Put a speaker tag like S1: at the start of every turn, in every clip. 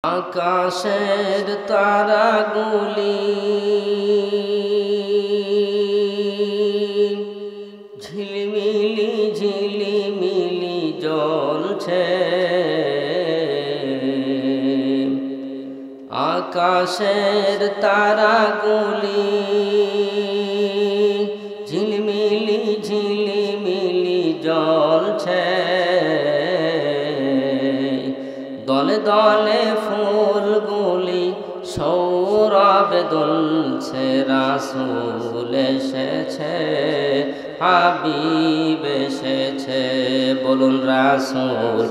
S1: আকাশের তারাগুলি ঝিলিমিলি ঝিলিমিলি জ্বলছে। আকাশের তারাগুলি ঝিলিমিলি ঝিলিমিলি জ্বলছে। দলে দলে ফুলগুলি সৌরভে দুলছে। রাসূল এসেছে, হাবিব এসেছে। বলুন রাসূল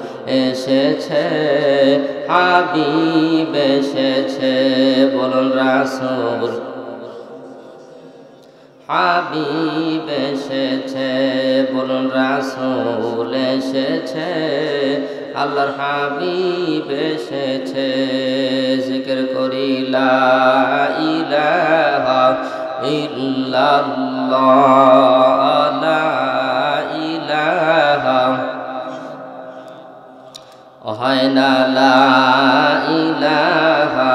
S1: এসেছে, হাবিব এসেছে। বলুন রাসূল, হাবিব এসেছে। বলুন রাসূল এসেছে, আল্লাহর হাবিব এসেছে। জিকির করি লা ইলাহা ইল্লাল্লাহ, লা ইলাহা হয় না, লা ইলাহা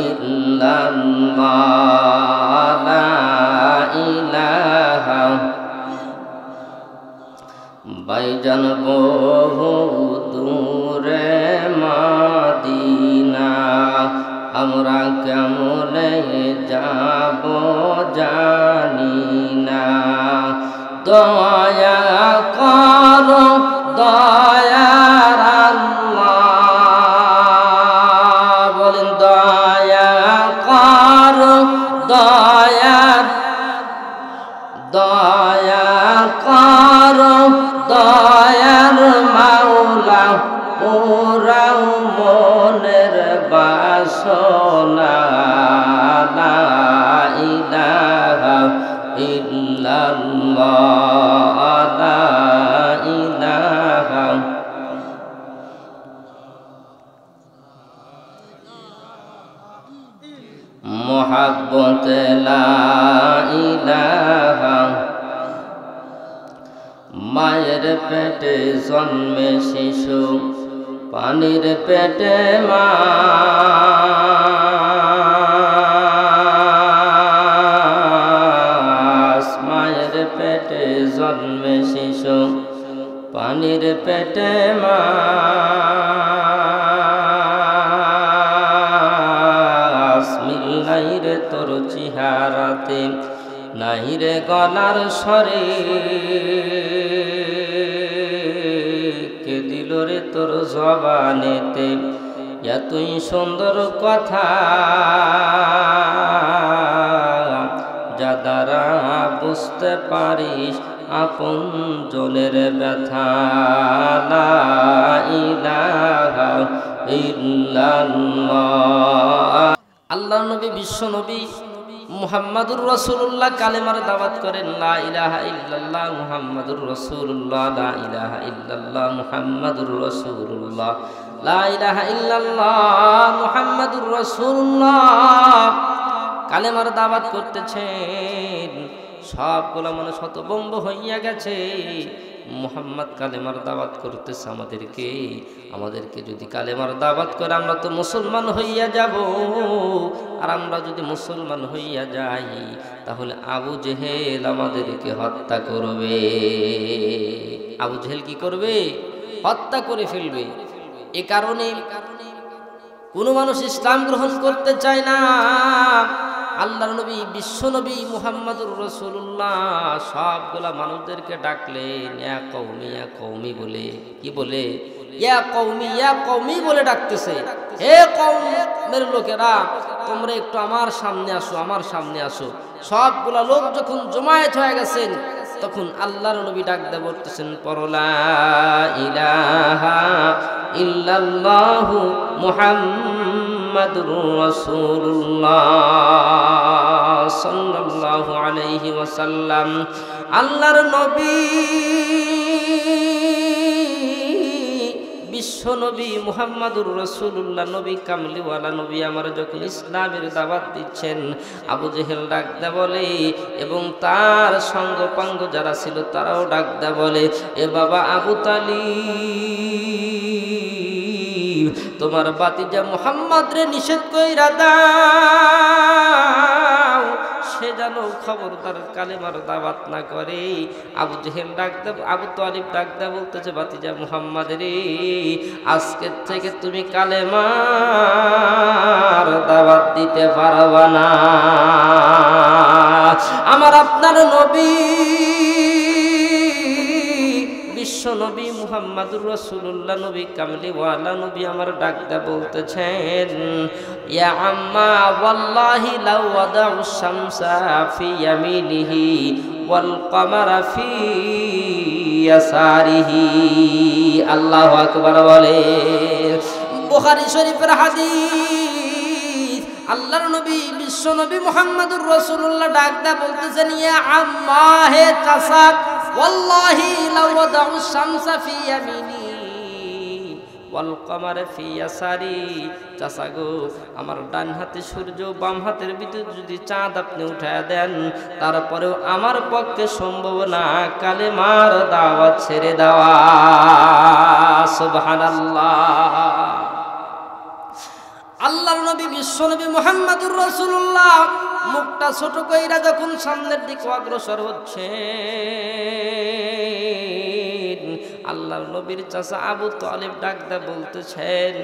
S1: ইল্লাল্লাহ, লা ইলাহা। ভাইজান বহু দূরে মদিনা, আমরা কেমনে যাব জানি না। দয়া করো দয়ার আল্লাহ, বলেন দয়া করো দয়ার, দয়া করো দয়ার মাওলা। পুরাও মনের বাসনা, লা ইলাহা ইল্লাল্লাহ, লা ইলাহা। মুহাব্বত লা ইলাহা। মায়ের পেটে জন্মে শিশু, পানির পেটে মা। মায়ের পেটে জন্মে শিশু, পানির পেটে মা। মিল নাই রে তোর চেহারাতে, নাই রে গলার স্বরে। কে দিল রে তোর জবানেতে এতই সুন্দর কথা, যা দ্বারা বুঝতে পারিস আপন জনের ব্যথা। লা ইলাহা ইল্লাল্লাহ। আল্লাহ নবী, বিশ্ব নবী মুহাম্মাদুর রাসূলুল্লাহ কালেমার দাওয়াত করেন, লা ইলাহা ইল্লাল্লাহ মুহাম্মাদুর রাসূলুল্লাহ, লা ইলাহা ইল্লাল্লাহ মুহাম্মাদুর রাসূলুল্লাহ, লা ইলাহা ইল্লাল্লাহ মুহাম্মাদুর রাসূলুল্লাহ। কালেমার দাওয়াত করতেছেন, সবগুলো মানুষ হতভম্ব হইয়া গেছে। মুহাম্মদ কালেমার দাওয়াত করতেছে আমাদেরকে যদি কালেমার দাওয়াত করে আমরা তো মুসলমান হইয়া যাব। আর আমরা যদি মুসলমান হইয়া যাই তাহলে আবু জেহেল আমাদেরকে হত্যা করবে। আবু জেহেল কি করবে? হত্যা করে ফেলবে। এ কারণে কোনো মানুষ ইসলাম গ্রহণ করতে চায় না। আল্লাহর নবী, বিশ্ব নবী মুহাম্মাদুর রাসূলুল্লাহ সবগুলা মানুষদেরকে ডাকলেন, ইয়া কওমি ইয়া কওমি বলে। কি বলে? ইয়া কওমি ইয়া কওমি বলে ডাকতেছে। হে কওমের লোকেরা, তোমরা একটু আমার সামনে আসো, আমার সামনে আসো। সবগুলা লোক যখন জমায়েত হয়ে গেছেন তখন আল্লাহর নবী ডাক দিয়ে বলতেছেন, পরলা ইলাহা ইল্লাল্লাহু মুহাম্মাদুর রাসূলুল্লাহ সাল্লাল্লাহু আলাইহি ওয়াসাল্লাম। আল্লাহর নবী, বিশ্ব নবী মুহাম্মাদুর রাসূলুল্লাহ, নবী কামলিওয়ালা নবী আমার যখন ইসলামের দাওয়াত দিচ্ছেন, আবু জেহেল ডাক দে বলে এবং তার সঙ্গপাঙ্গ যারা ছিল তারাও ডাক দে বলে, এ বাবা আবু তালিব, তোমার বাতিজা মুহাম্মদ রে নিষেধ কইরা দাও, সে যেন খবরদার কালেমার দাওয়াত না করে। আবু জেহেল ডাক দে, আবু তালিব ডাক দে, বলতেছে বাতিজা মুহাম্মদ রে, আজকের থেকে তুমি কালেমার দাওয়াত দিতে পারবা না। আমার আপনার নবী, বিশ্ব নবী মুহাম্মাদুর রাসূলুল্লাহ নবী কামলিওয়ালা নবী আমার ডাকদা বলতেছেন, ইয়া আম্মা ওয়াল্লাহি লাউ ওয়াদাউ শামসা ফি ইয়ামিনিহি ওয়াল কমারা ফি ইয়াসারিহি। আল্লাহু আকবার বলে। বুখারী শরীফের হাদিস, আল্লাহর নবী বিশ্ব নবী মুহাম্মাদুর রাসূলুল্লাহ ডাকদা বলতেছেন, ইয়া আম্মা, হে চাচা, ওয়াল্লাহি লাউ ওয়াদাউ শামসা ফি ইয়ামিনি ওয়াল কমারা ফি ইয়াসারি। চাচা গো, আমার ডান হাতে সূর্য, বাম হাতের ভিতর যদি চাঁদ আপনি উঠায়া দেন, তারপরেও আমার পক্ষে সম্ভব না কালেমার দাওয়াত ছেড়ে দেওয়া। সুবহানাল্লাহ। আল্লাহর নবী বিশ্ব নবী মুহাম্মাদুর রাসূলুল্লাহ মুখটা ছোট কইরা যখন সামনের দিকে অগ্রসর হচ্ছে, আল্লাহর নবীর চাচা আবু তালিব ডাকদা বলতেছেন,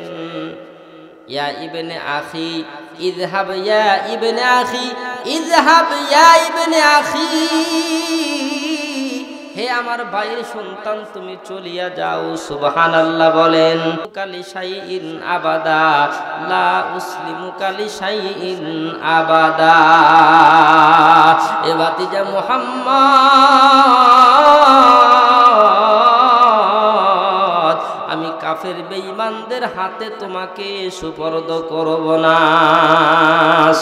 S1: ইয়া ইবনে আখি ইযহাব, ইয়া ইবনে আখি ইযহাব, ইয়া ইবনে আখি, হে আমার ভাইয়ের সন্তান, তুমি চলিয়া যাও। সুবহানাল্লাহ বলেন। কালি শাইইন আবাদা, লা উসলিমু কালি শাইইন আবাদা। এ বাতিজা মুহাম্মদ, আমি কাফের বেঈমানদের হাতে তোমাকে সুপর্দ করব না।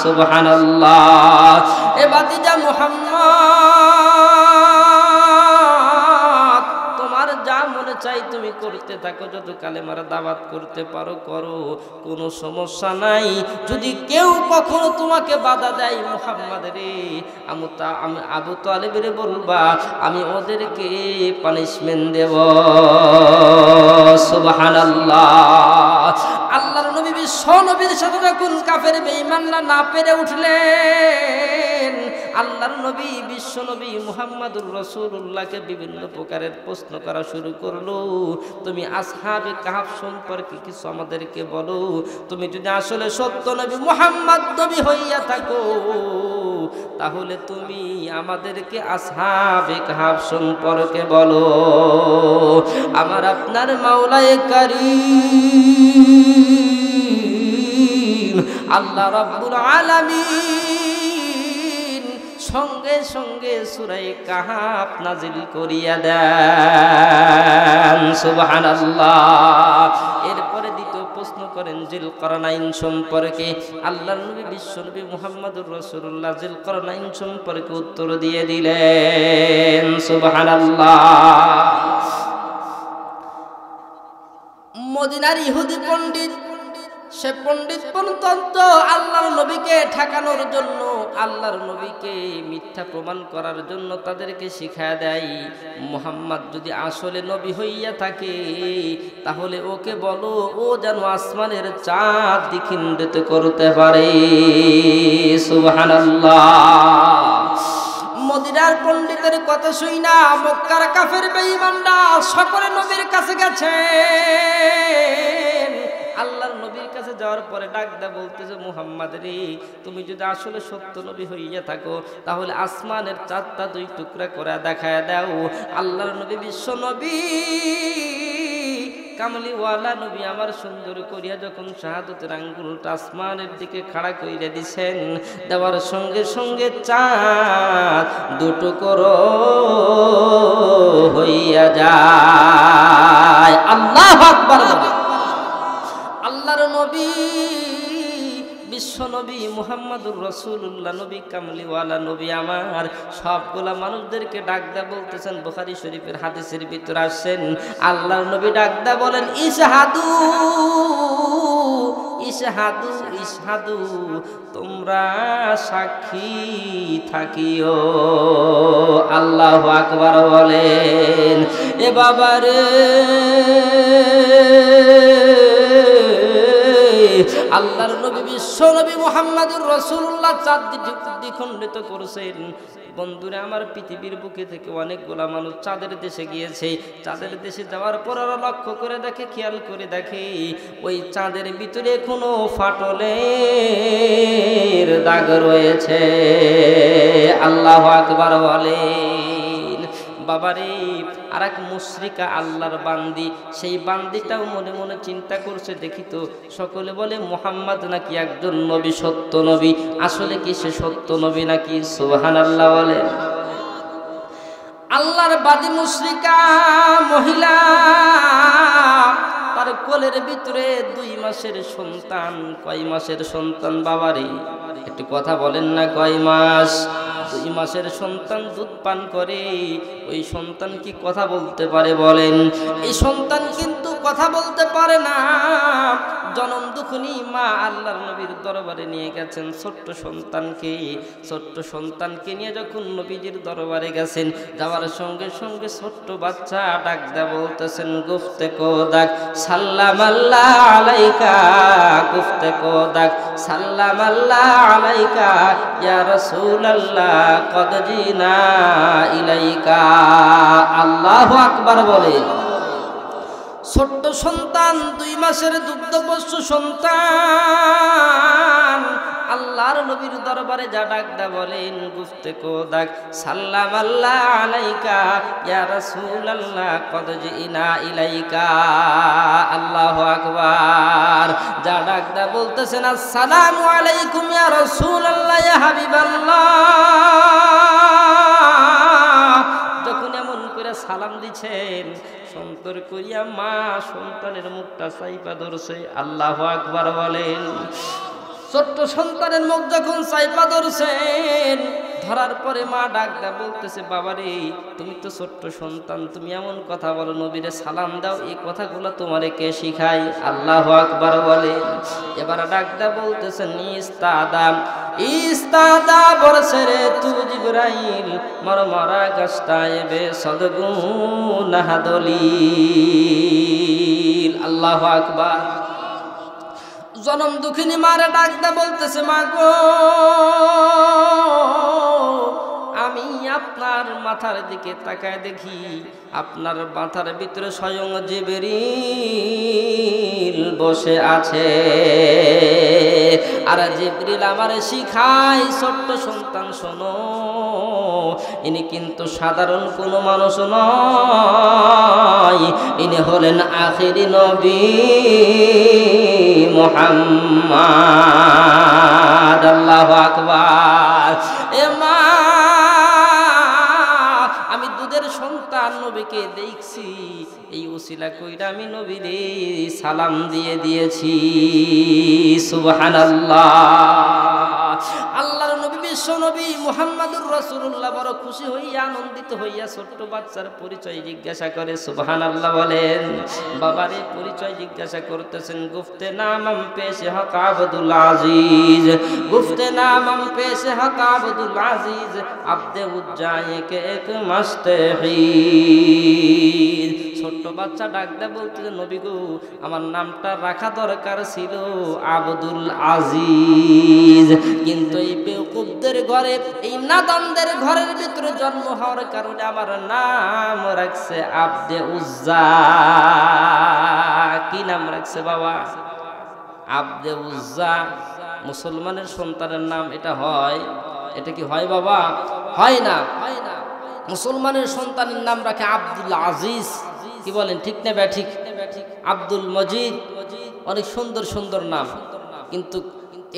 S1: সুবহানাল্লাহ। এ বাতিজা মুহাম্মদ, তোমার যা মনে চাই তুমি করতে থাকো, যত কালেমার দাওয়াত করতে পারো করো, কোনো সমস্যা নাই। যদি কেউ কখনো তোমাকে বাধা দেয়, মুহাম্মদ রে, আমি আবু তালিবের বলবা, আমি ওদেরকে পানিশমেন্ট দেব। সুবহানাল্লাহ। আল্লাহর নবী বিশ্ব নবীর সাথে যখন কাফের বেঈমানরা না পেরে উঠলেন, আল্লাহর নবী বিশ্ব নবী মুহাম্মাদুর রাসূলুল্লাহকে বিভিন্ন প্রকারের প্রশ্ন করা শুরু করলো, তুমি আসহাবে কাহফ সম্পর্কে কিছু আমাদেরকে বলো। তুমি যদি আসলে সত্য নবী মুহাম্মদ নবী হইয়া থাকো, তাহলে তুমি আমাদেরকে আসহাবে কাহফ সম্পর্কে বলো। আমার আপনার মাওলায়ে কারীম আল্লাহ রাব্বুল আলামিন সঙ্গে সঙ্গে সূরা কাহফ নাজিল করিয়া দেন। সুবহানাল্লাহ। এরপরে দ্বিতীয় প্রশ্ন করেন জিলকরনাইন সম্পর্কে। আল্লাহর নবী বিশ্ব নবী মুহাম্মাদুর রাসূলুল্লাহ জিলকরনাইন সম্পর্কে উত্তর দিয়ে দিলেন। সুবহানাল্লাহ। মদিনার ইহুদি পণ্ডিত, সে পণ্ডিত পর্যন্ত আল্লাহর নবীকে ঠেকানোর জন্য, আল্লাহর নবীকে মিথ্যা প্রমাণ করার জন্য তাদেরকে শিখায় দেয়, মুহাম্মদ যদি আসলে নবী হইয়া থাকে, তাহলে ওকে বলো ও যেন আসমানের চাঁদ দ্বিখণ্ডিত করতে পারে। সুবহানাল্লাহ। মদিনার পণ্ডিতের কথা শুই না মক্কার কাফের বেঈমানরা সকলে নবীর কাছে গেছে। আল্লাহর নবীর কাছে যাওয়ার পরে ডাকদা বলতেছে, মুহাম্মদ রে, তুমি যদি আসলে সত্য নবী হইয়া থাকো, তাহলে আসমানের চাঁদটা দুই টুকরা করে দেখায় দাও। আল্লাহর নবী বিশ্ব নবী কামলিওয়ালা নবী আমার সুন্দর করিয়া যখন শাহাদতের আঙ্গুলটা আসমানের দিকে খাড়া কইরা দিছেন, দেওয়ার সঙ্গে সঙ্গে চাঁদ দুটো করো হইয়া যায়। আল্লাহু আকবার। আল্লাহর নবী বিশ্ব নবী মুহাম্মাদুর রাসূলুল্লাহ নবী কামলিওয়ালা নবী আমার সবগুলা মানুষদেরকে ডাকদা বলতেছেন। বুখারী শরীফের হাদিসের ভিতর আসেন, আল্লাহর নবী ডাকদা বলেন, ইশহাদু ইশহাদু ইশহাদু, তোমরা সাক্ষী থাকিও। আল্লাহু আকবার বলেন। এ বাবারে আল্লাহর নবী বিশ্ব নবী মুহাম্মদুর রাসূলুল্লাহ চাঁদ দ্বিখণ্ডিত করেছেন। বন্ধুরা আমার, পৃথিবীর বুকে থেকে অনেকগুলা মানুষ চাঁদের দেশে গিয়েছে। চাঁদের দেশে যাওয়ার পর ওরা লক্ষ্য করে দেখে, খেয়াল করে দেখে ওই চাঁদের ভিতরে কোনো ফাটলের দাগ রয়েছে। আল্লাহু আকবার বলেন। বাবারে, আর এক মুশরিকা আল্লাহর বান্দি, সেই বান্দিটাও মনে মনে চিন্তা করছে, দেখি তো সকলে বলে মুহাম্মদ নাকি একজন নবী, সত্য নবী, আসলে কি সে সত্য নবী নাকি? সুবহানাল্লাহ বলেন। আল্লাহর বাদী মুশরিকা মহিলা, তার কোলের ভিতরে 2 মাসের সন্তান। কয় মাসের সন্তান বাবারে? একটু কথা বলেন না, কয় মাস? 2 মাসের সন্তান দুধ পান করে। ওই সন্তান কি কথা বলতে পারে বলেন? এই সন্তান কিন্তু কথা বলতে পারে না। জনম দুঃখিনী মা আল্লাহর নবীর দরবারে নিয়ে গেছেন ছোট্ট সন্তানকে নিয়ে যখন নবীজির দরবারে গেছেন, যাওয়ার সঙ্গে সঙ্গে ছোট্ট বাচ্চা ডাক দেয়া বলতেছেন, গুফতে কোদাক সাল্লাম আল্লাহ আলাইকা, গুফতে কোদাক সাল্লাম আল্লাহ আলাইকা ইয়া রাসূলুল্লাহ কদ জিনা ইলাইকা। আল্লাহু আকবার বলে। ছোট্ট সন্তান, 2 মাসের দুগ্ধপোষ্য সন্তান আল্লাহর নবীর দরবারে যা ডাক দা বলেন, গুফতে কোদাক সাল্লাম আল্লাহ আলাইকা ইয়া রাসূলুল্লাহ কদ জিনা ইলাইকা। আল্লাহু আকবার। যা ডাক দা বলতেছেন, আসসালামু আলাইকুম ইয়া রাসূলুল্লাহ ইয়া হাবিবাল্লাহ। যখন এমন করে সালাম দিছেন, সন্তর করিয়া মা সন্তানের মুখটা চাইপা ধরছে। আল্লাহু আকবার বলেন। ছোট্ট সন্তানের মুখ যখন চাইপা ধরছেন, ধরার পরে মা ডাক দেয়া বলতেছে, বাবারে তুমি তো ছোট্ট সন্তান, তুমি এমন কথা বলো, নবীরে সালাম দাও, এই কথাগুলো তোমারে কে শিখায়? আল্লাহু আকবার বলে। এবার ডাক দেয়া বলতেছেন, ইস্তাদা বরসরে তু জিবরাইল মরমরা গাছটায় বে সদগুন হাদলিল। আল্লাহু আকবার। জনম দুঃখিনী মারে ডাক দা বলতেছে, মা গো, আমি আপনার মাথার দিকে তাকায় দেখি আপনার মাথার ভিতরে স্বয়ং জিবরিল বসে আছে। আর জিবরিল আমারে শিখায়, ছোট্ট সন্তান শোনো, ইনি কিন্তু সাধারণ কোনো মানুষ নয়, ইনি হলেন আখিরি নবী মুহাম্মদ। আল্লাহু আকবার। এ মা, আমি দুধের সন্তান নবীকে দেখছি, এই ওসিলা কইরা আমি নবীরে সালাম দিয়ে দিয়েছি। সুবহানাল্লাহ। আল্লাহর নবী বিশ্ব নবী মুহাম্মদুর রাসূলুল্লাহ বড় খুশি হইয়া, আনন্দিত হইয়া ছোট্ট বাচ্চার পরিচয় জিজ্ঞাসা করে। সুবহানাল্লাহ বলেন। বাবারে পরিচয় জিজ্ঞাসা করতেছেন, গুফতে নামম পেশে হক আব্দুল আজিজ, গুফতে নামম পেশে হক আব্দুল আজিজ, আব্দে উজ্জায়ে কে এক মাস্তাহিদ। ছোট্ট বাচ্চা ডাক দেয়া বলতেছে, নবী গো, আমার নামটা রাখা দরকার ছিল আব্দুল আজিজ, কিন্তু এই বেকুবদের ঘরে, এই নাদানদের ঘরের ভিতরে জন্ম হওয়ার কারণে আমার নাম রাখছে আব্দে উজ্জা। কি নাম রাখছে বাবা? আব্দে উজ্জা। মুসলমানের সন্তানের নাম এটা হয়? এটা কি হয় বাবা? হয় না। মুসলমানের সন্তানের নাম রাখে আব্দুল আজিজ। কি বলেন, ঠিক না ব্যাঠিক? আব্দুল মজিদ, অনেক সুন্দর সুন্দর নাম, কিন্তু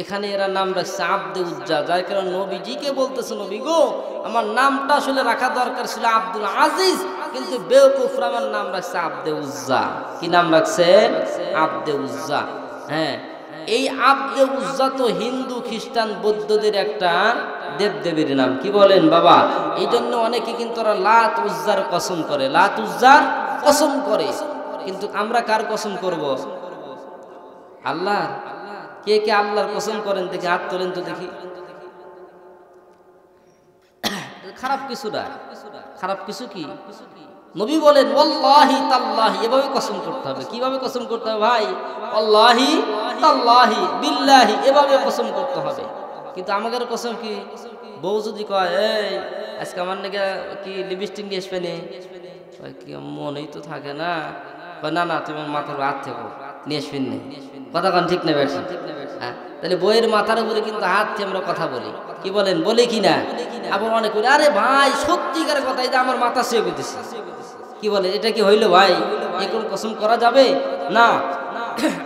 S1: এখানে এরা নাম রাখছে আব্দে উজ্জা, যার কারণে নবীজিকে বলতেছে, নবী গো, আমার নামটা আসলে রাখা দরকার ছিল আব্দুল আজিজ, কিন্তু বেওকুফরা আমার নাম রাখছে আব্দে উজ্জা। কি নাম রাখছে? আব্দে উজ্জা। হ্যাঁ, এই আব্দে উজ্জা তো হিন্দু, খ্রিস্টান, বৌদ্ধদের একটা দেবদেবীর নাম। কি বলেন বাবা? এই জন্য অনেকে কিন্তু ওরা লাত উজ্জার কসম করে, লাত উজ্জার কসম করে। কিন্তু আমরা কার কসম করব? আল্লাহ। কে কে আল্লাহর কসম করেন দেখি, হাত তোলেন তো দেখি। খারাপ কিছু না, খারাপ কিছু কি? নবী বলেন ওয়াল্লাহি তাল্লাহি, এভাবে কসম করতে হবে। কিভাবে কসম করতে হবে ভাই? ওয়াল্লাহি তাল্লাহি বিল্লাহি এভাবে কসম করতে হবে। কিন্তু আমাদের কসম কি, বউ যদি কয় এই আজকে আমার নাকি কি লিপস্টিক নিয়ে আসবে নি, কি মনেই তো থাকে না, না না তুমি মাথার হাত থেকে নিয়ে আসবেন নি, কথা কান ঠিক না বেশি। হ্যাঁ, তাহলে বইয়ের মাথার উপরে কিন্তু হাত থেকে আমরা কথা বলি, কি বলেন, বলি কি না? আবার অনেক বলি আরে ভাই সত্যিকার কথা, এটা আমার মাথা শুয়ে করতেছে, কি বলে এটা কি হইলো ভাই, এরকম কসম করা যাবে না।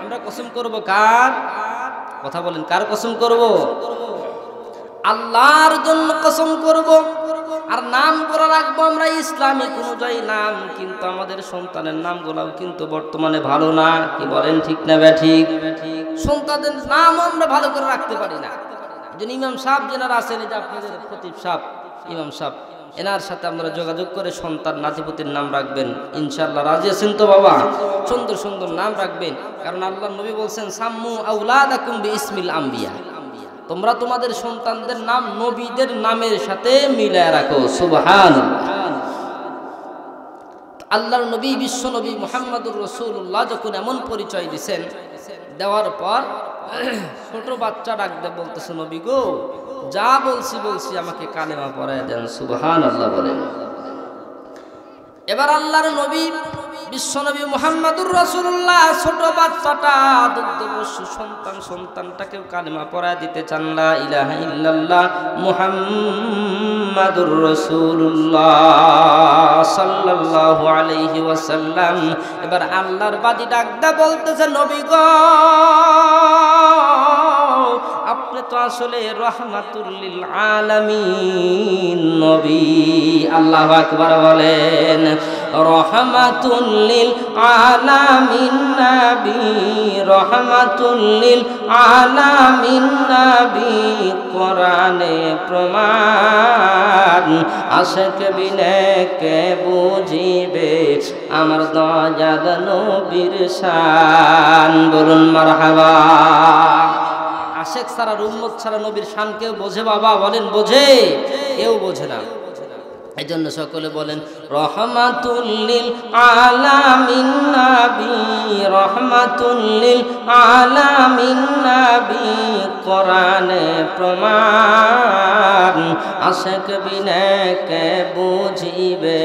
S1: আমরা কসম করব কার, কথা বলেন, কার কসম করব? আল্লাহর জন্য কসম করব। আর নাম করে রাখবো আমরা ইসলামিক অনুযায়ী নাম, কিন্তু আমাদের সন্তানের নামগুলাও কিন্তু বর্তমানে ভালো না, কি বলেন ঠিক না ব্যাঠিক? সন্তানদের নাম আমরা ভালো করে রাখতে পারি না। একজন ইমাম সাহেব যেনারা আছেন, এই যে আপনাদের খতিব সাহেব, ইমাম সাহেব, এনার সাথে আমরা যোগাযোগ করে সন্তান নাতিপুতির নাম রাখবেন ইনশাআল্লাহ। রাজি আছেন তো বাবা? সুন্দর সুন্দর নাম রাখবেন, কারণ আল্লাহ নবী বলছেন সাম্মু আউলাদাকুম বিইসমিল আম্বিয়া, তোমরা তোমাদের সন্তানদের নাম নবীদের নামের সাথে মিলায় রাখো। সুবহানাল্লাহ। আল্লাহর নবী বিশ্ব নবী মুহাম্মদুর রাসূলুল্লাহ যখন এমন পরিচয় দিয়েছেন, দেওয়ার পর ছোট বাচ্চা ডাকতে বলতেছে নবী গো, যা বলছি আমাকে কালেমা পড়ায় দেন। সুবহানাল্লাহ বলেন। এবার আল্লাহর নবী বিশ্বনবী মুহাম্মদুর রাসূলুল্লাহ ছোট বাচ্চাটা দুগ্ধপোষ্য সন্তানটাকেও কালেমা পড়ায় দিতে চান, লা ইলাহা ইল্লাল্লাহ মুহাম্মাদুর রাসূলুল্লাহ সাল্লাল্লাহু আলাইহি ওয়াসাল্লাম। এবার আল্লাহর বাদী ডাকদা বলতেছে নবী গো, আপনি তো আসলে রাহমাতুল লিল আলামিন নবী। আল্লাহু আকবার বলেন। রাহমাতুল লিল আলামিন নবী, রাহমাতুল লিল আলামিন নবী, কোরআনে প্রমাণ, আশিক বিনে কে বুঝিবে আমার দয়াল নবীর শান। বলুন মারহাবা। আশেক ছাড়া, উম্মত ছাড়া নবীর শান কেউ বোঝে বাবা? বলেন বোঝে? কেউ বোঝে না। এই জন্য সকলে বলেন রহমাতুল লিল আলামিন নবী, রহমাতুল লিল আলামিন নবী, কোরআনে প্রমাণ, আশিক বিনে কে বুঝিবে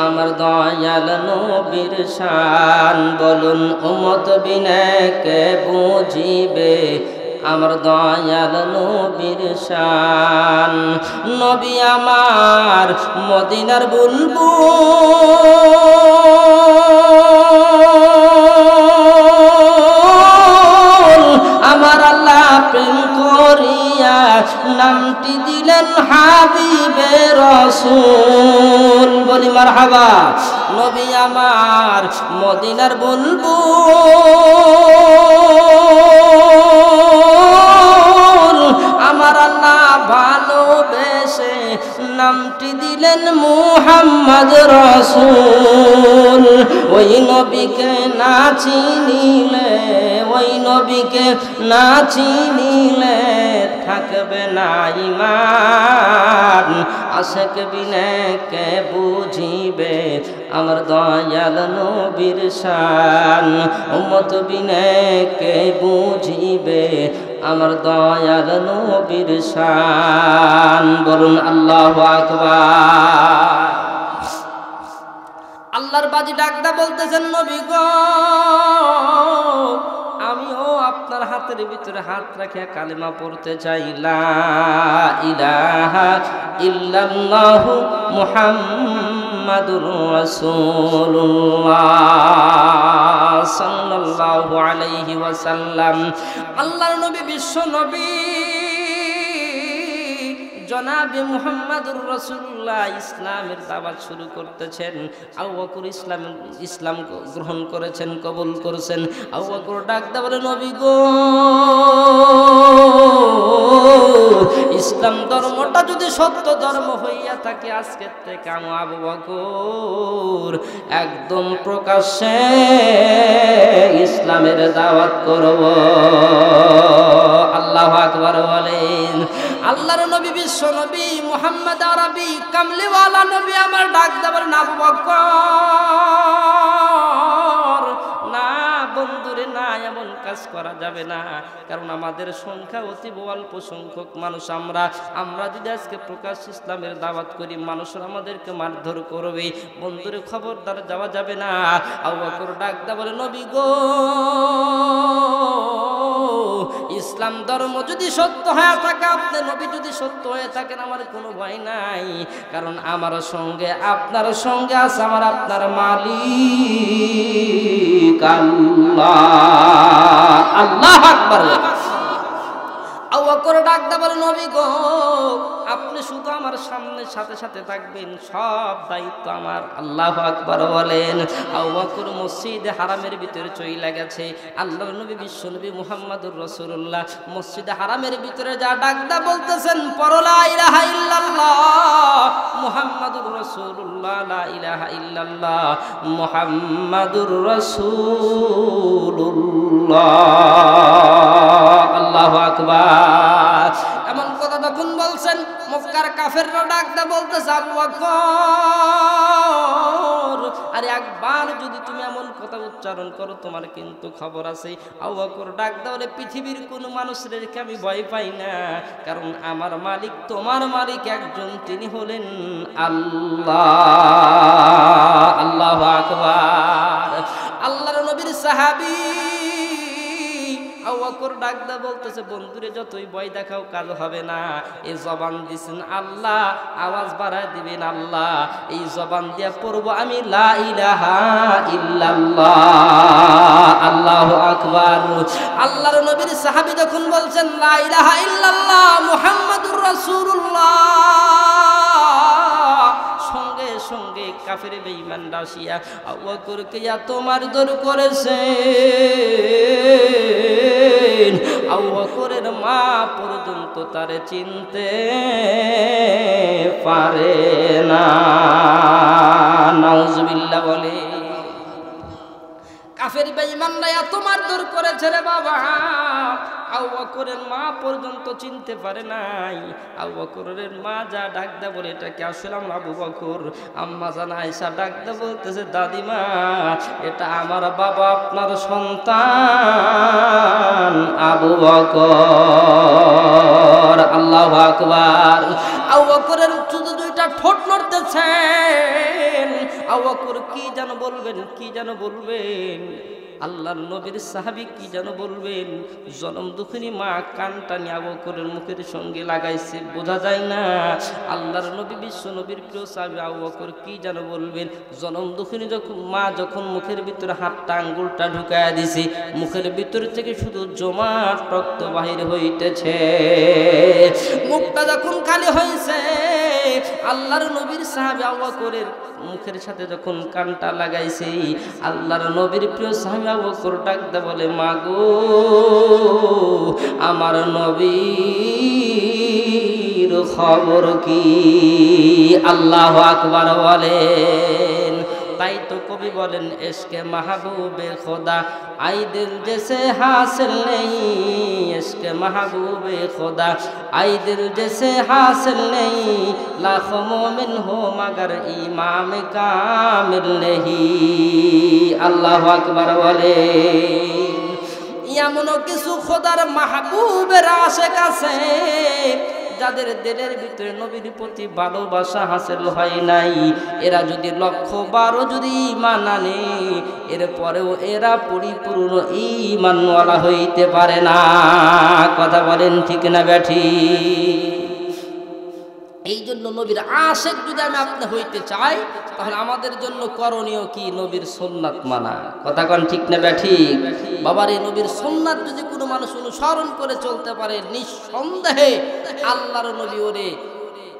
S1: আমার দয়াল নবীর শান। বলুন উম্মত বিনে কে বুঝিবে আমার দয়াল নবীর শান। নবী আমার মদিনার বুলবুল, আমার আল্লাহ প্রেম করিয়া নামটি দিলেন হাবিবে রাসূল। বলি মারহাবা। নবী আমার মদিনার বুলবুল, আমার আল্লাহ ভালোবেসে নামটি দিলেন মুহাম্মদ রাসূল। ওই নবীকে না চিনিলে, ওই নবীকে না চিনিলে থাকবে না ঈমান, আশিক বিনে কে বুঝিবে আমার দয়াল নবীর শান। উম্মত বিনে কে বুঝিবে আমার দয়াল নবীর শান। বলুন আল্লাহু আকবার। আল্লাহর বাজি ডাকদা বলতেছেন নবী গো, আমিও আপনার হাতের ভিতরে হাত রাখিয়া কালেমা পড়তে চাই, লা ইলাহা ইল্লাল্লাহু মুহাম্মাদুর রাসূলুল্লাহ সাল্লাল্লাহু আলাইহি ওয়াসাল্লাম। আল্লাহর নবী বিশ্ব নবী জনাবে মুহাম্মদুর রাসূলুল্লাহ ইসলামের দাওয়াত শুরু করতেছেন। আবু বকর ইসলাম গ্রহণ করেছেন, কবুল করেছেন। আবু বকর ডাকতে বলে নবী গো, ইসলাম ধর্মটা যদি সত্য ধর্ম হইয়া থাকে, আজকে থেকে আমি আবু বকর একদম প্রকাশ্যে ইসলামের দাওয়াত করব। আল্লাহু আকবার বলেন। আল্লাহর নবী বিশ্ব নবী মুহাম্মদ আরবি কামলিওয়ালা নবী আমার ডাক দেবার না, আবু বকর না বন্ধুরে না, এমন কাজ করা যাবে না, কারণ আমাদের সংখ্যা অতীব অল্প সংখ্যক মানুষ। আমরা যদি আজকে প্রকাশ ইসলামের দাওয়াত করি, মানুষরা আমাদেরকে মারধর করবে। বন্ধুরে খবরদার যাওয়া যাবে না। আবু বকর ডাকদা বলে, নবী গো, ইসলাম ধর্ম যদি সত্য হয়ে থাকে, আপনি নবী যদি সত্য হয়ে থাকেন, আমার কোনো ভয় নাই, কারণ আমার সঙ্গে আপনার সঙ্গে আছে আমার আপনার মালিক আল্লাহ। আল্লাহু আকবার। আবু বকর ডাকদা বলে, নবী গো, আপনি শুধু আমার সামনে সাথে সাথে থাকবেন, সব দায়িত্ব আমার। আল্লাহু আকবার বলেন। আবু বকর মসজিদে হারামের ভিতরে চইলা গেছে। আল্লাহর নবী বিশ্বনবী মুহাম্মদুর রাসূলুল্লাহ মসজিদে হারামের ভিতরে যা ডাকদা বলতেছেন, পড়ো লা ইলাহা ইল্লাল্লাহ মুহাম্মাদুর রাসূলুল্লাহ, লা ইলাহা ইল্লাল্লাহ মুহাম্মাদুর রাসূলুল্লাহ। আল্লাহু আকবার। এমন কথা তখন বলছেন, মক্কার কাফেররা ডাকদা বলতেছে, আবু বকর, আরে একবার যদি তুমি এমন কথা উচ্চারণ করো, তোমার কিন্তু খবর আছে। আবু বকর ডাকদা বলে, পৃথিবীর কোনো মানুষের রেখে আমি ভয় পাই না, কারণ আমার মালিক, তোমার মালিক একজন, তিনি হলেন আল্লাহ। আল্লাহু আকবার। আল্লাহর নবীর সাহাবী আবু বকর ডাকদা বলতেছে, বন্ধুরে যতই ভয় দেখাও কাজ হবে না। এই জবান দিছেন আল্লাহ, আওয়াজ বাড়ায় দিবেন আল্লাহ। এই জবান দিয়া পড়বো আমি লা ইলাহা ইল্লাল্লাহ। আল্লাহু আকবার। আল্লাহর নবীর সাহাবী যখন বলছেন লা ইলাহা ইল্লাল্লাহ মুহাম্মাদুর রাসূলুল্লাহ, সঙ্গে সঙ্গে কাফের বেঈমান রাশিয়া আবু বকরকে এত মারধর করেছে, আবু বকরের মা পর্যন্ত তারে চিনতে পারে না। নাউজুবিল্লাহ বলে। কাফের বেঈমানরা এত মারধর করেছে রে বাবা, আবু বকরের মা পর্যন্ত চিনতে পারে নাই। আবু বকরের মা যা ডাকদা বলে, এটা কি আসলে আবু বকর? আম্মা জান আয়েশা ডাকদা বলতেছে, দাদিমা, এটা আমার বাবা, আপনার সন্তান আবু বকর। আল্লাহু আকবার। আবু বকরের শুধু দুইটা ঠোঁট নড়তেছেন। আবু বকর কি যেন বলবেন, কি যেন বলবেন, আল্লাহর নবীর সাহাবী কি যেন বলবেন। জনম দুঃখিনী মা কানটা নিয়ে আবু বকরের মুখের সঙ্গে লাগাইছে, বোঝা যায় না। আল্লাহর নবী বিশ্ব নবীর প্রিয় সাহাবী আবু বকর কি যেন বলবেন। জনম দুঃখিনী মা যখন মুখের ভিতরে হাতটা আঙ্গুলটা ঢুকায়া দিছে, মুখের ভিতর থেকে শুধু জমাট রক্ত বাহির হইতেছে। মুখটা যখন খালি হয়েছে, আল্লাহর নবীর সাহাবী আবু বকরের মুখের সাথে যখন কানটা লাগাইছে, আল্লাহর নবীর প্রিয় সাহাবী আবু বকর ডাকতে বলে, মাগো, আমার নবীর খবর কি? আল্লাহু আকবার বলেন। তাই তো কবি বলেন, ইশকে মাহবুবে খোদা আই দিল জেসে হাসিল নেই, ইশকে মাহবুবে খোদা আই দিল জেসে হাসিল নেই, লাখো মোমিন হো মগর ইমাম কামিল নেহি। আল্লাহু আকবার বলেন। এমন কিছু খোদার মাহবুবের আশিক আছে, যাদের দিলের ভিতরে নবীর প্রতি ভালোবাসা হাসিল হয় নাই। এরা যদি 100 যদি ঈমান আনে, এরপরেও এরা পরিপূর্ণ ঈমানওয়ালা হইতে পারে না। কথা বলেন ঠিক না ব্যাঠি? এই জন্য নবীর আশিক যদি আপনি হইতে চাই, তাহলে আমাদের জন্য করণীয় কি? নবীর সুন্নাত মানা। কথা কন ঠিক না ব্যাঠি? বাবার এই নবীর সুন্নাত যদি কোনো মানুষ অনুসরণ করে চলতে পারে, নিঃসন্দেহে আল্লাহর নবী ওরে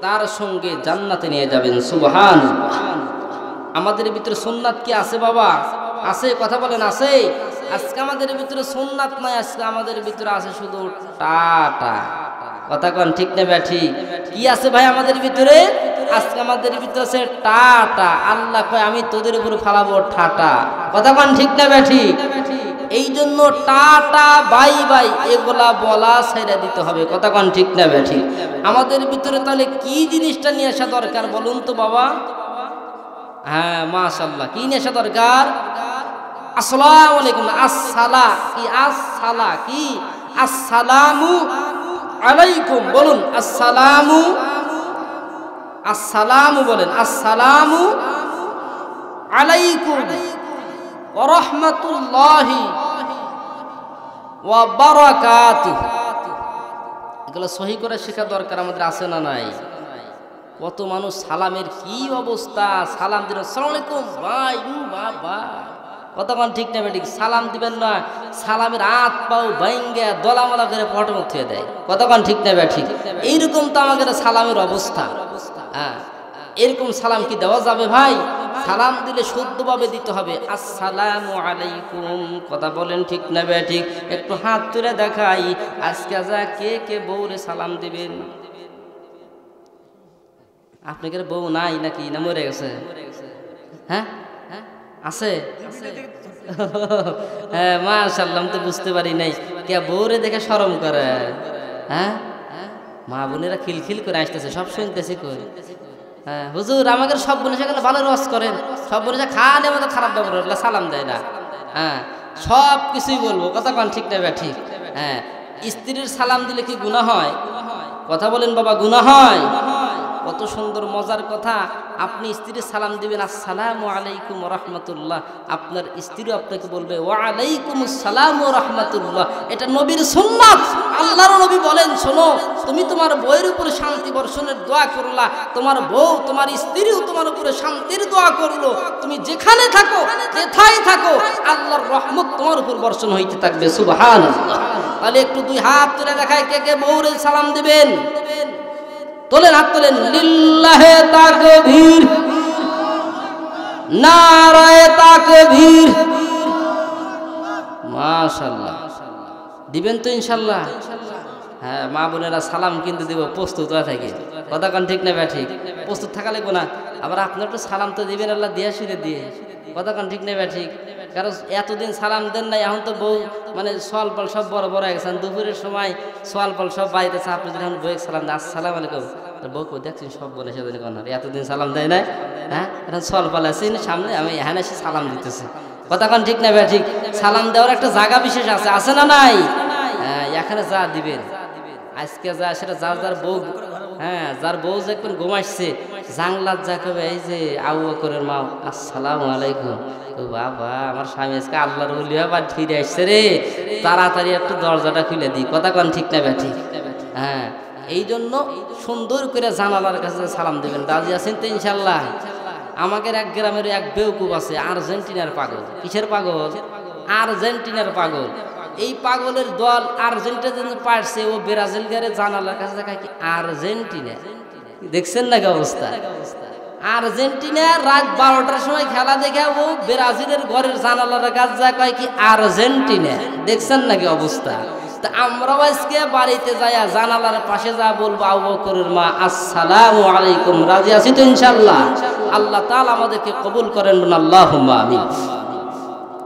S1: তার সঙ্গে জান্নাতে নিয়ে যাবেন। সুবহানাল্লাহ। আমাদের ভিতরে সুন্নাত কি আছে বাবা? আছে? কথা বলেন আছে? আজকে আমাদের ভিতরে সুন্নাত নাই, আজকে আমাদের ভিতরে আছে শুধু টাটা। কথা কন ঠিক না ব্যাঠি? কি আছে ভাই আমাদের ভিতরে? আজকে আমাদের ভিতরে আছে টাটা। আল্লাহ কয়, আমি তোদের উপর ফালাবো ঠাটা। কথা কন ঠিক না ব্যাঠি? এই জন্য টাটা বাই বাই এগুলা বলা ছেড়ে দিতে হবে। কথা কন ঠিক না ব্যাঠি? আমাদের ভিতরে তাহলে কি জিনিসটা নিয়ে আসা দরকার বলুন তো বাবা? হ্যাঁ, মাশাআল্লাহ। কি নিয়ে আসা দরকার? আসসালামু আলাইকুম, আসসালা কি, আসসালা কি, আসসালামু আলাইকুম বলুন, আসসালামু, আসসালামু বলেন, আসসালামু আলাইকুম ওয়া রাহমাতুল্লাহি ওয়া বারাকাতুহু। এগুলো সহি করে শেখা দরকার আমাদের, আছে না নাই? কত মানুষ সালামের কি অবস্থা, সালাম দিল আসসালামু আলাইকুম ভাই, বাবা কতক্ষণ ঠিক না বেঠিক, সালাম দিবেন না, সালামের হাত পাও ভাঙ্গা দলামলা করে ফটো থুয়ে দেয়, কতক্ষণ ঠিক না বেঠিক। এইরকম তো আমাদের সালামের অবস্থা। হ্যাঁ, এরকম সালাম কি দেওয়া যাবে ভাই? সালাম দিলে শুদ্ধভাবে দিতে হবে, আসসালামু আলাইকুম। কথা বলেন ঠিক না বেঠিক? একটু হাত তুলে দেখাই, আজকে যা কে কে বউরে সালাম দিবেন? আপনাদের বউ নাই নাকি, না মরে গেছে? হ্যাঁ আছে? হ্যাঁ মাশাআল্লাহ, তো বুঝতে পারি নাই কে বউরে দেখে শরম করে। হ্যাঁ, মা বোনেরা খিলখিল করে আসতেছে, সব শুনতেছি কই। হ্যাঁ হুজুর, আমাদের সব বোনের সাথে ভালো রস করেন, সব বোনের সাথে খাওয়ালে আমাদের খারাপ ব্যবহার হলে সালাম দেয় না। হ্যাঁ, সব কিছুই বলবো, কথা কন ঠিক না ঠিক? হ্যাঁ, স্ত্রীর সালাম দিলে কি গুনাহ হয়? কথা বলেন বাবা, গুনাহ হয়? কত সুন্দর মজার কথা, আপনি স্ত্রীর সালাম দিবেন আসসালামু আলাইকুম ওয়া রাহমাতুল্লাহ, আপনার স্ত্রীও আপনাকে বলবে ওয়া আলাইকুমুস সালাম ওয়া রাহমাতুল্লাহ। এটা নবীর সুন্নাত। আল্লাহর নবী বলেন, শোনো, তুমি তোমার বউয়ের উপরে শান্তি বর্ষণের দোয়া করলা, তোমার বউ, তোমার স্ত্রীও তোমার উপরে শান্তির দোয়া করলো। তুমি যেখানে থাকো, যেথায় থাকো, আল্লাহর রহমত তোমার উপর বর্ষণ হইতে থাকবে। সুবহানাল্লাহ। তাহলে একটু দুই হাত তুলে দেখায় কে কে বউরে সালাম দিবেন? তোলেন, হাত তোলেন। লিল্লাহে তাকবীর, নারায়ে তাকবীর। মাশাআল্লাহ, দিবেন তো ইনশাআল্লাহ? হ্যাঁ, মা বোনেরা সালাম কিন্তু দিব, প্রস্তুত হয়ে থাকে, কথা কান ঠিক না ভাই? ঠিক প্রস্তুত থাকা লাগবে না। আবার আপনার তো সালাম তো দিবেন আল্লাহ দিয়া শুনে দিয়ে, কথা কান ঠিক না ভাই? ঠিক, কারণ এতদিন সালাম দেন নাই, এখন তো বউ মানে সোয়াল পাল সব বড় বড় হয়ে গেছেন, দুপুরের সময় সোয়াল পাল সব বাড়িতেছে, আপনি যখন বউকে সালাম দেন আসসালামু আলাইকুম, বউকে দেখছেন সব বলে সেদিন কোন এতদিন সালাম দেয় নাই। হ্যাঁ, এখন সোয়াল পাল আছে সামনে, আমি এখানে এসে সালাম দিতেছে, কথা কান ঠিক না ভাই? ঠিক, সালাম দেওয়ার একটা জায়গা বিশেষ আছে, আছে না নাই? হ্যাঁ, এখানে যা দিবেন, আজকে যা সেটা যার যার বউ, হ্যাঁ যার বউ দেখবেন ঘুমাইছে, জাংলার যা কবে এই যে আবু বকরের মা আসসালামু আলাইকুম, ও বাবা আমার স্বামী আজকে আল্লাহর ওলি আবার ফিরে আসছে রে, তাড়াতাড়ি একটু দরজাটা খুলে দিই, কথা কন ঠিক না ভাই? ঠিক। হ্যাঁ, এই জন্য সুন্দর করে জানালার কাছে সালাম দেবেন। রাজি আছেন তো ইনশাল্লাহ? আমাদের এক গ্রামের এক বেউকুব আছে, আর্জেন্টিনার পাগল। কিসের পাগল? আর্জেন্টিনার পাগল। এই পাগলের দল আর্জেন্টিনা পারছে, ও ব্রাজিল গারে জানালার কাছে দেখায় কি আর্জেন্টিনা, দেখছেন নাকি অবস্থা? আর্জেন্টিনা রাত 12টার সময় খেলা দেখে ও ব্রাজিলের ঘরের জানালার কাছে যা কয় কি আর্জেন্টিনা, দেখছেন নাকি অবস্থা? তা আমরাও আজকে বাড়িতে যাই, জানালার পাশে যা বলবো আবু বকরের মা আসসালামু আলাইকুম। রাজি আছি তো ইনশাআল্লাহ? আল্লাহ তাআলা আমাদেরকে কবুল করেন, আল্লাহুম্মা আমিন।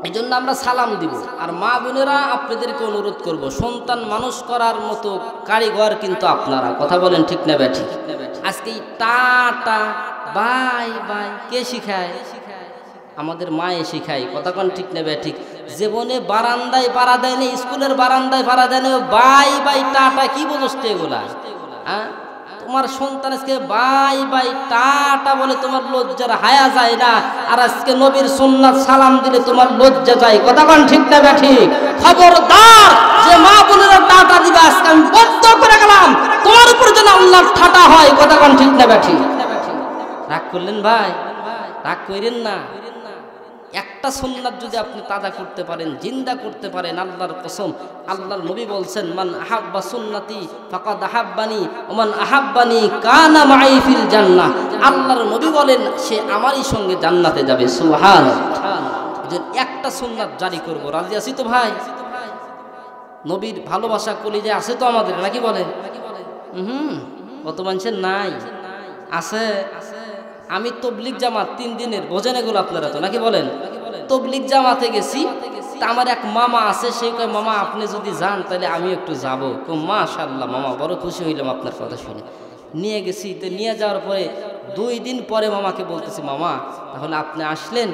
S1: এই জন্য আমরা সালাম দিব। আর মা বোনেরা, আপনাদেরকে অনুরোধ করব, সন্তান মানুষ করার মতো কারিগর কিন্তু আপনারা, কথা বলেন ঠিক না ভাই? ঠিক। আজকে টাটা বাই বাই কে শিখায়? আমাদের মায়ে শিখায়, কথা কন ঠিক না ভাই? ঠিক। জীবনে বারান্দায় পাড়া দেয় না, স্কুলের বারান্দায় পাড়া দেয় না, বাই বাই টাটা কি বুঝতে এগুলা? হ্যাঁ, তোমার সন্তান আজকে বাই বাই টাটা বলে তোমার লজ্জার হায়া যায় না, আর আজকে নবীর সুন্নাত সালাম দিলে তোমার লজ্জা যায়, কথা কন ঠিক না ভাই? ঠিক। খবরদার, যে মা বোনেরা টাটা দিবে, আজকে আমি বদ্ধ করে গেলাম, তোমার উপর যেন আল্লাহর ঠাটা হয়, কথা কন ঠিক না ভাই? ঠিক। রাগ করলেন ভাই? রাগ করেন না। একটা সুন্নাত যদি আপনি তাজা করতে পারেন, জিন্দা করতে পারেন, আল্লাহর কসম, আল্লাহর নবী বলছেন, মান আহাব্বা সুন্নতি ফাকাদ আহাব্বানি ওয়া মান আহাব্বানি কানা মাই ফিল জান্নাহ। আল্লাহর নবী বলেন, সে আমারই সঙ্গে জান্নাতে যাবে। সুবহানাল্লাহ। যে একটা সুন্নাত জারি করব, রাজি আছি তো ভাই? নবীর ভালোবাসা কলিজায় আছে তো আমাদের, নাকি বলেন? কত মানুষের নাই, আছে। আমি তবলিগ জামাত 3 দিনের, বোঝেন এগুলো আপনারা তো, নাকি বলেন? তবলিগ জামাতে গেছি, তা আমার এক মামা আছে, সেই কয় মামা আপনি যদি যান তাহলে আমি একটু যাবো। মাশাআল্লাহ মামা, বড় খুশি হইলাম আপনার কথা শুনে। নিয়ে গেছি, তো নিয়ে যাওয়ার পরে 2 দিন পরে মামাকে বলতেছি, মামা তাহলে আপনি আসলেন,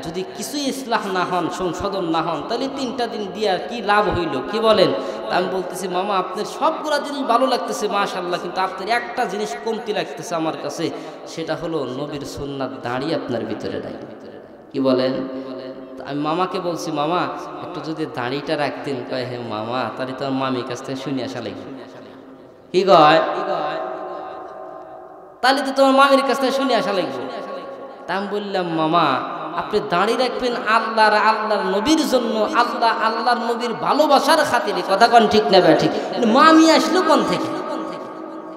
S1: যদি কিছুই ইসলাহ না হন, সংশোধন না হন, তাহলে 3টা দিন দিয়ে আর কি লাভ হইল, কি বলেন? তা আমি বলতেছি, মামা আপনার সবগুলা জিনিস ভালো লাগতেছে মাশাআল্লাহ, কিন্তু আপনার একটা জিনিস কমতি লাগতেছে আমার কাছে, সেটা হলো নবীর সুন্নাত দাঁড়িয়ে আপনার ভিতরে নাই। কি বলেন? আমি মামাকে বলছি, মামা একটু যদি দাড়িটা রাখতেন। কয়, হ্যাঁ মামা, তাহলে তোর মামির কাছ থেকে শুনে আসা লাগবে। কি কয়? তাহলে তো তোমার মামির কাছ থেকে শুনে আসা লাগবে। তা আমি বললাম, মামা আপনি দাড়ি রাখবেন আল্লাহর নবীর জন্য, আল্লাহর নবীর ভালোবাসার খাতিরে, কথা কন ঠিক না ঠিক? মামি আসলো কোন থেকে?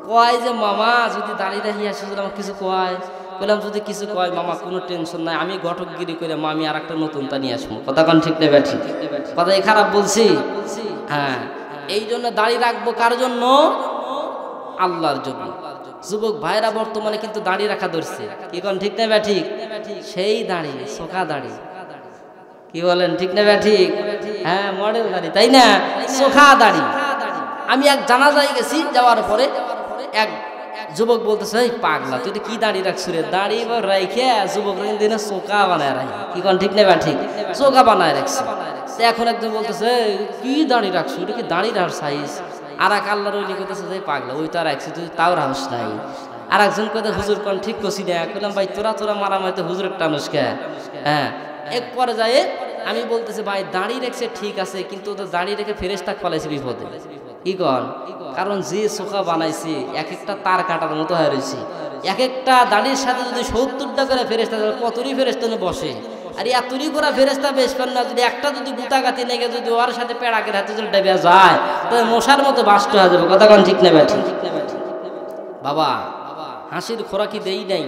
S1: কয় যে মামা যদি দাড়ি রাখি আসে আমার কিছু কয়। বললাম, যদি কিছু কয় মামা কোনো টেনশন নাই, আমি ঘটকগিরি করে মামি আর একটা নতুন তা নিয়ে আসবো। কথা কন ঠিক না ঠিক? কথাই খারাপ বলছি? হ্যাঁ, এই জন্য দাড়ি রাখবো কার জন্য? আল্লাহর জন্য। যুবক ভাইরা বর্তমানে কিন্তু দাড়ি রাখা ধরছে, কি কন ঠিক না ঠিক? সেই দাড়ি সোকা দাড়ি, কি বলেন ঠিক না ঠিক? হ্যাঁ, মডেল দাড়ি, তাই না? সোখা দাড়ি। আমি এক জানাজায় গেছি, যাওয়ার পরে এক যুবক বলতেছে, এই পাগলা তুই কি দাড়ি রাখছ রে? দাড়ি রাইখে যুবক দিনে চোখা বানায় রাখি, কি কন ঠিক না ঠিক? চোখা বানায় রাখছে। এখন একজন বলতেছে, কি দাড়ি রাখছো, এটা কি দাড়ি রাখার সাইজ? আর এক আল্লাহর ওলি করতেছে, যে পাগলা ওই তো রাখছি, তুই তাও রাখস নাই। আর একজন কথা, হুজুর কন ঠিক করছি না। বললাম, ভাই তোরা মারামারিতে হুজুরের টানুস কে? হ্যাঁ, এক পরে যায় আমি বলতেছি, ভাই দাড়ি রেখেছে ঠিক আছে, কিন্তু ওদের দাড়ি রেখে ফেরেশতা পালাইছে বিপদে। কি কন? কারণ যে চোখা বানাইছে এক একটা তার কাটার মতো হয়ে রয়েছে। এক একটা দাড়ির সাথে যদি 70টা করে ফেরেশতা, কতরি ফেরেশতা বসে। আর এতরি করা ফেরেশতা বেশ কর না, যদি একটা যদি গুতাগাতি নেগে যদি ওর সাথে পেড়াকের হাতে যদি ডেবে যায়, তাহলে মশার মতো বাষ্ট হয়ে যাবে। কথা কন ঠিক না ঠিক? বাবা হাসির খোরাকি দেই নাই।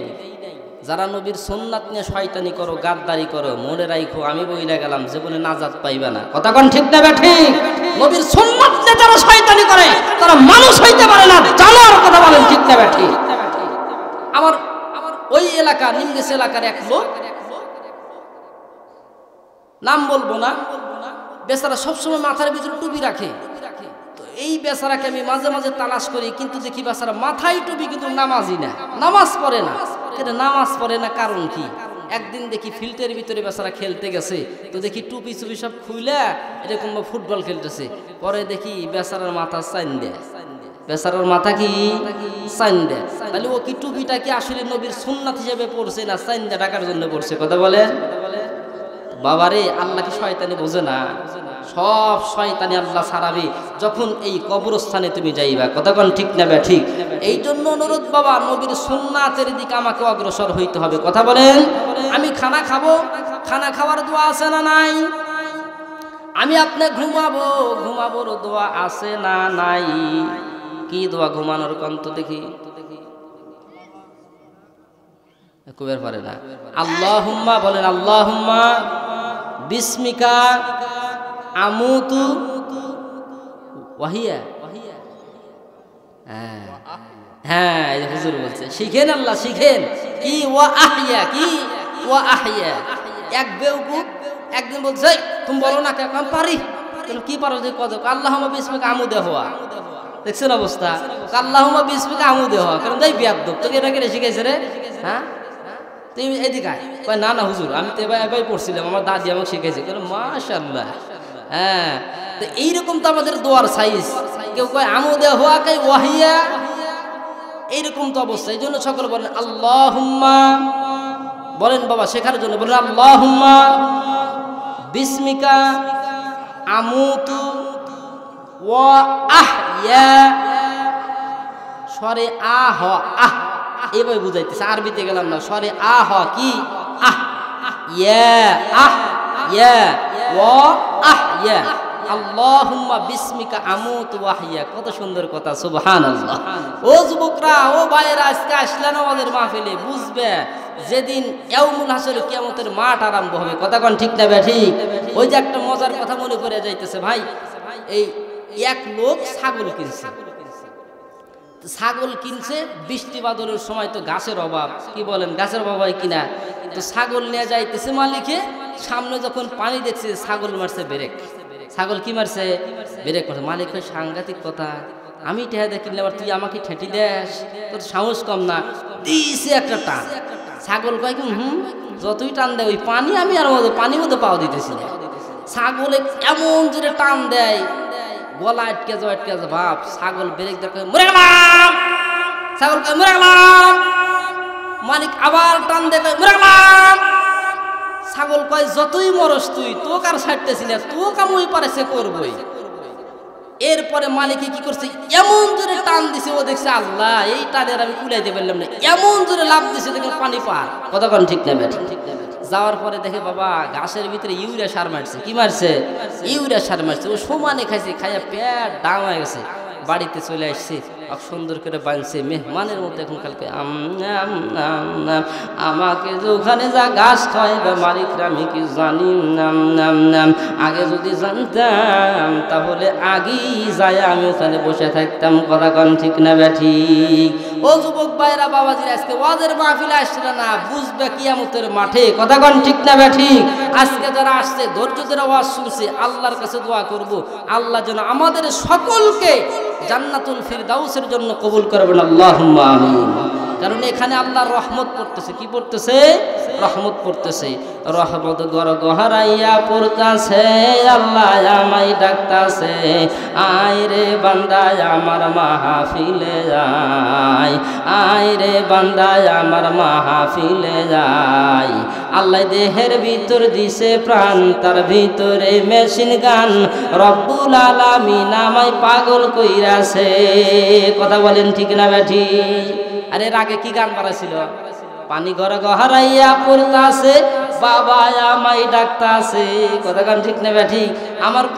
S1: যারা নবীর সুন্নাত নিয়ে শয়তানি করো, গাদ্দারি করো, মনে রাখো আমি বইলা গেলাম, জীবনে নাজাত পাইবা না। কথা কন ঠিক না ঠিক? নবীর সুন্নাত নিয়ে যারা শয়তানি করে তারা মানুষ হইতে পারে না, জানার কথা বলেন ঠিক না ঠিক? আমার ওই এলাকা, নিমগেছ এলাকার এক লোক, নাম বলবো না, বেচারা সবসময় মাথার ভিতরে টুপি রাখে। তো এই বেচারাকে আমি মাঝে মাঝে তালাশ করি, কিন্তু দেখি বেচারা মাথায় টুপি কিন্তু নামাজই না, নামাজ পড়ে না। নামাজ পড়ে না কারণ কি? একদিন দেখি ফিল্ডের ভিতরে বেচারা খেলতে গেছে, তো দেখি টুপি চুপি সব খুইলা এরকম ফুটবল খেলতেছে। পরে দেখি বেচারার মাথা চাইন দেয়, বেচারার মাথা কি চাইন দেয়। তাহলে ও কি টুপিটা কি আসলে নবীর সুন্নাত হিসেবে পড়ছে না চাইন দেয় টাকার জন্য পড়ছে? কথা বলেন বাবারে, আল্লাহ কি শয়তানি বোঝে না? সব শয়তানি আল্লাহ ছাড়াবে যখন এই কবরস্থানে তুমি যাইবা। কথা কোন ঠিক না ঠিক? এই জন্য অনুরোধ বাবা, নবীর সুন্নাতের দিকে আমাকে অগ্রসর হইতে হবে। কথা বলেন। আমি খানা খাবো, খানা খাওয়ার দোয়া আছে না নাই? আমি আপনি ঘুমাবোর দোয়া আছে না নাই? কি দোয়া ঘুমানোর কন্ত দেখি? কুবের পারে না। আল্লাহুম্মা বলেন, আল্লাহুম্মা বিসমিকা আমুতু ওয়াহিয়া। হ্যাঁ, হুজুর বলছে শিখেন, আল্লাহ শিখেন। কি ওয়া আহিয়া, কি ওয়া আহিয়া। এক বেউকুফ একদিন বলছে, তুমি বলো না কেন? পারি। কি পারো? যে কত? আল্লাহুম্মা বিসমিকা আমুদে হওয়া। দেখছেন অবস্থা? আল্লাহুম্মা বিসমিকা আমুদে হওয়া। কারণ যাই বিয়াদব, তোকে এটা কে শিখাইছে রে? হ্যাঁ, তুই এদিকে আয়। কয় না না হুজুর, আমি তো এবার পড়ছিলাম, আমার দাদি আমাকে শিখেছে। মাশাআল্লাহ। হ্যাঁ, তো এইরকম তো আমাদের দোয়ার সাইজ। কেউ কয় আমুদে হওয়া, কে ওয়াহিয়া, এইরকম তো অবস্থা। এই জন্য সকল বলেন আল্লাহুম্মা, বলেন বাবা শেখার জন্য বলেন আল্লাহুম্মা বিসমিকা আমুতু ওয়া আহইয়া। সরে আহ আহ এভাবে বুঝাইতেছে, আরবিতে গেলাম না। সরে আহ কি? আহ ইয়া, আহ ইয়া ওয়া আহ ইয়া। আল্লাহুম্মা বিসমিকা আমুতু ওয়া আহইয়া। কত সুন্দর কথা, সুবহানাল্লাহ। ও যুবকরা, ও ভাইয়েরা, আজকে আসলেন আমাদের মাহফিলে, বুঝবে যেদিন ইয়াউমুল হাসর, কিয়ামতের মাঠ আরম্ভ হবে। কথা কোন ঠিক না ঠিক? ওই যে একটা মজার কথা মনে পড়ে যাইতেছে ভাই, এই এক লোক ছাগল কিনছে। ছাগল কিনছে, বৃষ্টি বাদলের সময় তো গাছের অভাব, কি বলেন, গাছের অভাব হয় কিনা? তো ছাগল নিয়ে যাইতেছে মালিকে, সামনে যখন পানি দেখছে ছাগল মারছে ব্রেক। ছাগল কি মারছে? ব্রেক মারছে। মালিক সাংঘাতিক কথা, আমি টেহা দিয়ে কিনলে আবার তুই আমাকে ঠেঁটি দেস, তোর সাহস কম না। দিছে একটা টান, ছাগল কয় কি যতই টান দেয় ওই পানি আমি আর পানির মধ্যে পাওয়া দিতেছি না। ছাগলে এমন জোরে টান দেয়, গলা আটকে যাও ভাব। ছাগল ব্রেক দেখে মরে গেলাম, ছাগল কয় মরে গেলাম। মালিক আবার টান দেখে মরে গেলাম। ছাগল কয় যতই মরস তুই, তোকে আর ছাড়তেছি না, তোকে আমি ওই পারে সে করবই। এরপরে মালিকে কি করছে, এমন জোরে টান দিছে, ও দেখছে আল্লাহ এই টানের আমি কুলাইতে পারলাম না, এমন জোরে লাভ দিছে দেখে পানি পার। কতক্ষণ ঠিক না ব্যাট। যাওয়ার পরে দেখে বাবা ঘাসের ভিতরে ইউরিয়া সার মারছে। কি মারছে? ইউরিয়া সার মারছে। ও সমানে খাইছে, খাইয়া পেট ডাং হয়ে গেছে। বাড়িতে চলে আসছে, সুন্দর করে বাঁধছে মেহমানের মতো। এখন কালকে আমাকে যে ওখানে যা ঘাস খাওয়াইবে মালিকরা আমি কি জানি নাম। আগে যদি জানতাম তাহলে আগেই যায় আমি ওখানে বসে থাকতাম। কথা কন ঠিক না ব্যাঠিক? ও যুবক ভাইরা বাবাজির, আজকে ওয়াজের মাহফিলে আসছিল না, বুঝবে কিয়ামতের মাঠে। কথা কন ঠিক না ব্যাঠিক? আজকে যারা আসছে ধৈর্য ধরে ওয়াজ শুনছে, আল্লাহর কাছে দোয়া করব আল্লাহ যেন আমাদের সকলকে জান্নাতুল ফিরদাউসের জন্য কবুল করবেন, আল্লাহুম্মা আমিন। কারণ এখানে আল্লাহর রহমত পড়তেছে। কি পড়তেছে? রহমত পড়তেছে। রহমত গর গহরাইয়া পড়তাছে, আল্লাহ আমায় ডাকতাছে, আয় রে বান্দা আমার মাহফিলে যায়, আয় রে বান্দা আমার মাহফিলে যায়। আল্লাহ দেহের ভিতর দিছে প্রাণ, তার ভিতরে মেশিন গান, রব্বুল আলামিন আমায় পাগল কইরাছে। কথা বলেন ঠিক না ব্যাঠি? আরে আগে কি গান বাড়াছিল? পানি ঘর গহরাইয়া পড়তাছে, বাবা আমায় ডাকতাছে। কথা গান ঠিক না ব্যাঠি? আমার